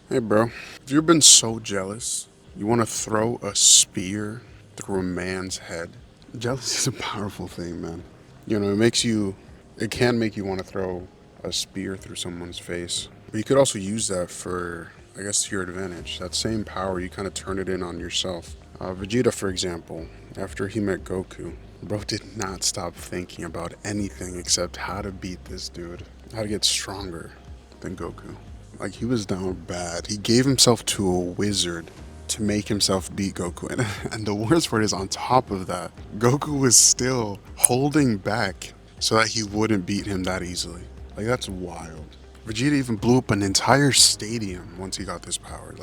Hey, bro. Have you ever been so jealous you want to throw a spear through a man's head? Jealousy is a powerful thing, man. It can make you want to throw a spear through someone's face. But you could also use that for, I guess, to your advantage. That same power, you kind of turn it in on yourself. Vegeta, for example, after he met Goku, bro did not stop thinking about anything except how to beat this dude, how to get stronger than Goku. Like, he was down bad. He gave himself to a wizard to make himself beat Goku. And the worst part is, on top of that, Goku was still holding back so that he wouldn't beat him that easily. Like, that's wild. Vegeta even blew up an entire stadium once he got this power.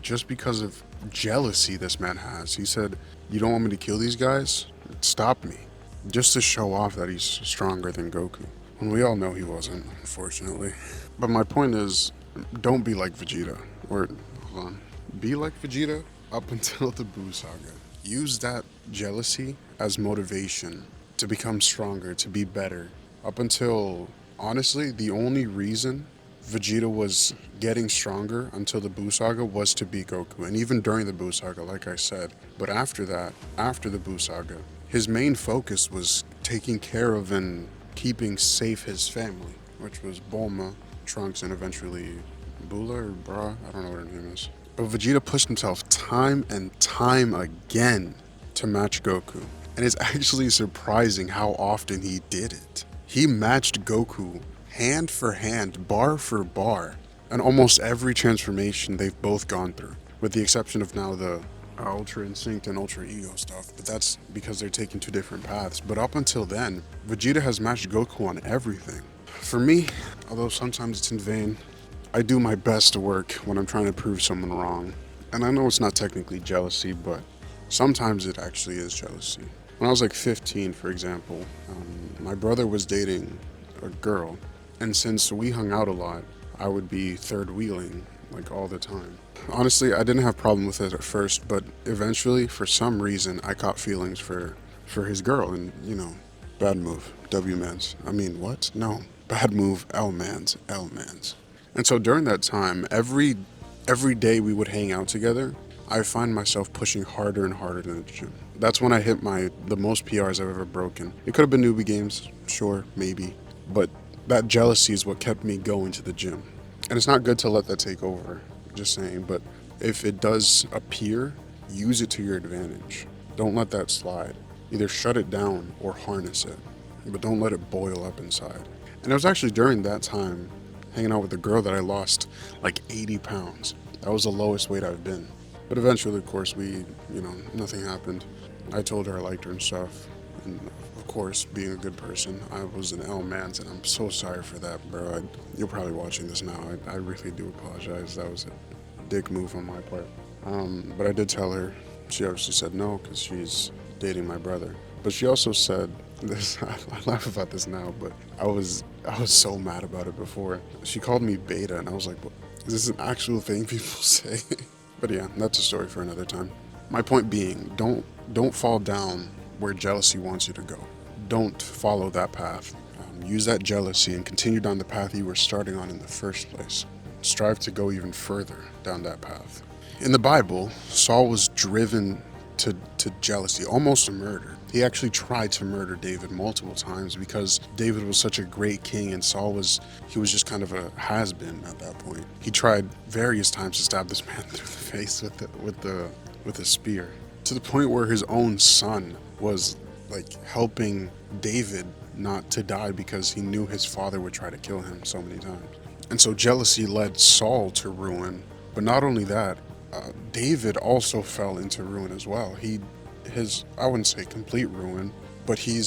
Just because of jealousy this man has. He said, "You don't want me to kill these guys? Stop me." Just to show off that he's stronger than Goku. And we all know he wasn't, unfortunately. But my point is, don't be like Vegeta. Or, hold on. Be like Vegeta up until the Buu Saga. Use that jealousy as motivation to become stronger, to be better. Up until, honestly, the only reason Vegeta was getting stronger until the Buu Saga was to beat Goku. And even during the Buu Saga, like I said. But after that, after the Buu Saga, his main focus was taking care of and keeping safe his family, which was Bulma, Trunks, and eventually Bula or Bra. I don't know what her name is. But Vegeta pushed himself time and time again to match Goku. And it's actually surprising how often he did it. He matched Goku hand for hand, bar for bar, and almost every transformation they've both gone through, with the exception of now the Ultra Instinct and Ultra Ego stuff, but that's because they're taking two different paths. But up until then, Vegeta has matched Goku on everything. For me, although sometimes it's in vain, I do my best to work when I'm trying to prove someone wrong. And I know it's not technically jealousy, but sometimes it actually is jealousy. When I was like 15, for example, my brother was dating a girl, and since we hung out a lot, I would be third wheeling like all the time. Honestly, I didn't have problem with it at first, but eventually, for some reason, I caught feelings for his girl, and bad move, W mans. I mean, what? No, bad move, L mans, L mans. And so during that time, every day we would hang out together, I find myself pushing harder and harder in the gym. That's when I hit the most PRs I've ever broken. It could have been newbie games, sure, maybe, but that jealousy is what kept me going to the gym. And it's not good to let that take over, just saying, but if it does appear, use it to your advantage. Don't let that slide. Either shut it down or harness it, but don't let it boil up inside. And it was actually during that time, hanging out with a girl, that I lost like 80 pounds. That was the lowest weight I've been. But eventually, of course, nothing happened. I told her I liked her and stuff. And of course, being a good person, I was an L man, and I'm so sorry for that, bro. You're probably watching this now. I really do apologize. That was a dick move on my part. But I did tell her. She obviously said no because she's dating my brother. But she also said this. I laugh about this now, but I was so mad about it before. She called me beta, and I was like, "Is this an actual thing people say?" But yeah, that's a story for another time. My point being, don't fall down where jealousy wants you to go. Don't follow that path. Use that jealousy and continue down the path you were starting on in the first place. Strive to go even further down that path. In the Bible, Saul was driven to jealousy, almost to murder. He actually tried to murder David multiple times because David was such a great king and he was just kind of a has-been at that point. He tried various times to stab this man through the face with a spear, to the point where his own son was like helping David not to die because he knew his father would try to kill him so many times. And so jealousy led Saul to ruin. But not only that, David also fell into ruin as well. I wouldn't say complete ruin, but he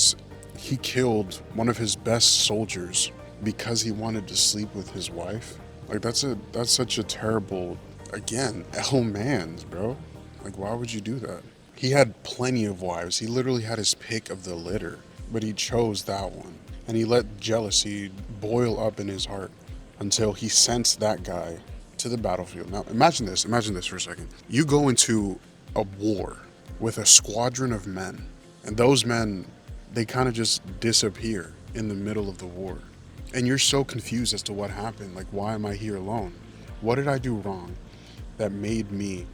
killed one of his best soldiers because he wanted to sleep with his wife. Like, that's such a terrible, again, L mans, bro. Like, why would you do that? He had plenty of wives. He literally had his pick of the litter, but he chose that one. And he let jealousy boil up in his heart until he sent that guy to the battlefield. Now, imagine this for a second. You go into a war with a squadron of men, and those men, they kind of just disappear in the middle of the war. And you're so confused as to what happened. Like, why am I here alone? What did I do wrong that made me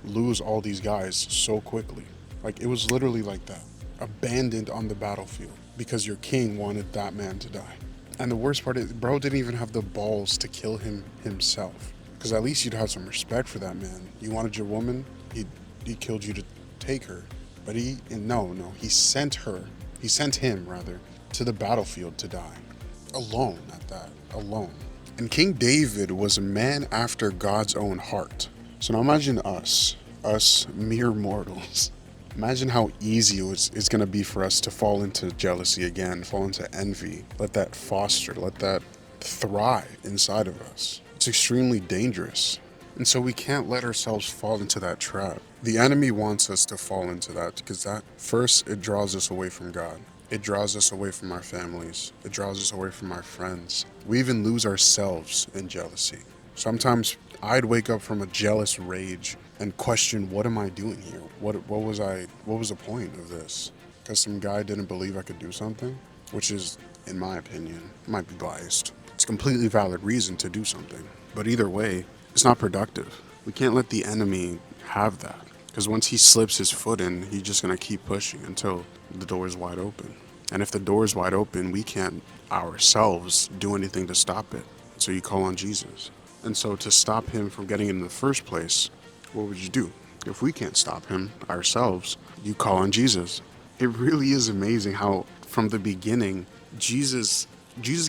lose all these guys so quickly? Like, it was literally like that. Abandoned on the battlefield because your king wanted that man to die. And the worst part is, bro didn't even have the balls to kill him himself. Because at least you'd have some respect for that man. You wanted your woman, he killed you to take her. But no, he sent him rather, to the battlefield to die. Alone at that, alone. And King David was a man after God's own heart. So now imagine us mere mortals. Imagine how easy it's going to be for us to fall into jealousy again, fall into envy, let that foster, let that thrive inside of us. It's extremely dangerous. And so we can't let ourselves fall into that trap. The enemy wants us to fall into that because that, first, it draws us away from God. It draws us away from our families. It draws us away from our friends. We even lose ourselves in jealousy. Sometimes I'd wake up from a jealous rage and question, what am I doing here? What was the point of this? Because some guy didn't believe I could do something, which is, in my opinion, might be biased. It's a completely valid reason to do something. But either way, it's not productive. We can't let the enemy have that. Because once he slips his foot in, he's just going to keep pushing until the door is wide open. And if the door is wide open, we can't ourselves do anything to stop it. So you call on Jesus. And so to stop him from getting in the first place, what would you do? If we can't stop him ourselves, you call on Jesus. It really is amazing how from the beginning, Jesus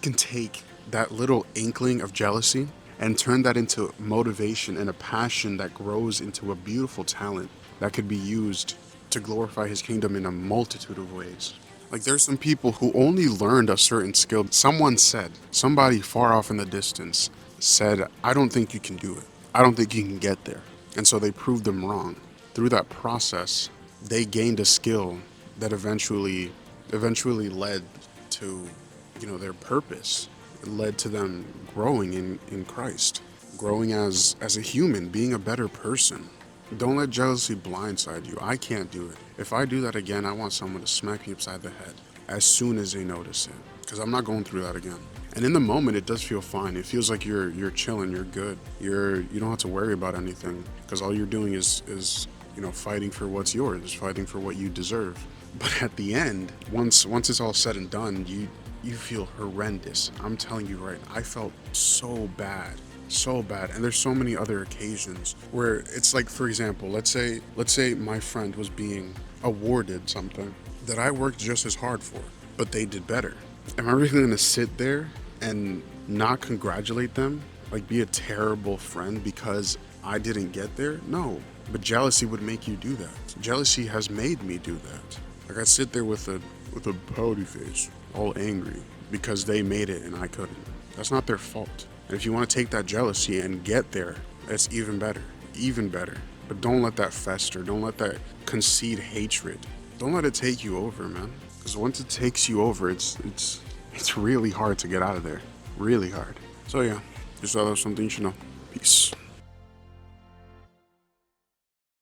can take that little inkling of jealousy and turn that into motivation and a passion that grows into a beautiful talent that could be used to glorify his kingdom in a multitude of ways. Like, there's some people who only learned a certain skill. Somebody far off in the distance said, I don't think you can do it. I don't think you can get there. And so they proved them wrong. Through that process, they gained a skill that eventually led to, their purpose. It led to them growing in Christ, growing as a human, being a better person. Don't let jealousy blindside you. I can't do it. If I do that again, I want someone to smack me upside the head as soon as they notice it, because I'm not going through that again. And in the moment, it does feel fine. It feels like you're chilling, you're good. You don't have to worry about anything, because all you're doing is fighting for what's yours, fighting for what you deserve. But at the end, once it's all said and done, you feel horrendous. I'm telling you, right? I felt so bad. And there's so many other occasions where it's like, for example, let's say my friend was being awarded something that I worked just as hard for, but they did better. Am I really going to sit there and not congratulate them? Like, be a terrible friend because I didn't get there? No. But jealousy would make you do that. Jealousy has made me do that. Like, I sit there with a pouty face, all angry because they made it and I couldn't. That's not their fault. And if you want to take that jealousy and get there, it's even better. But don't let that fester. Don't let that concede hatred. Don't let it take you over, man. Because once it takes you over, it's really hard to get out of there. Really hard. So yeah, just thought that was something you should know. Peace.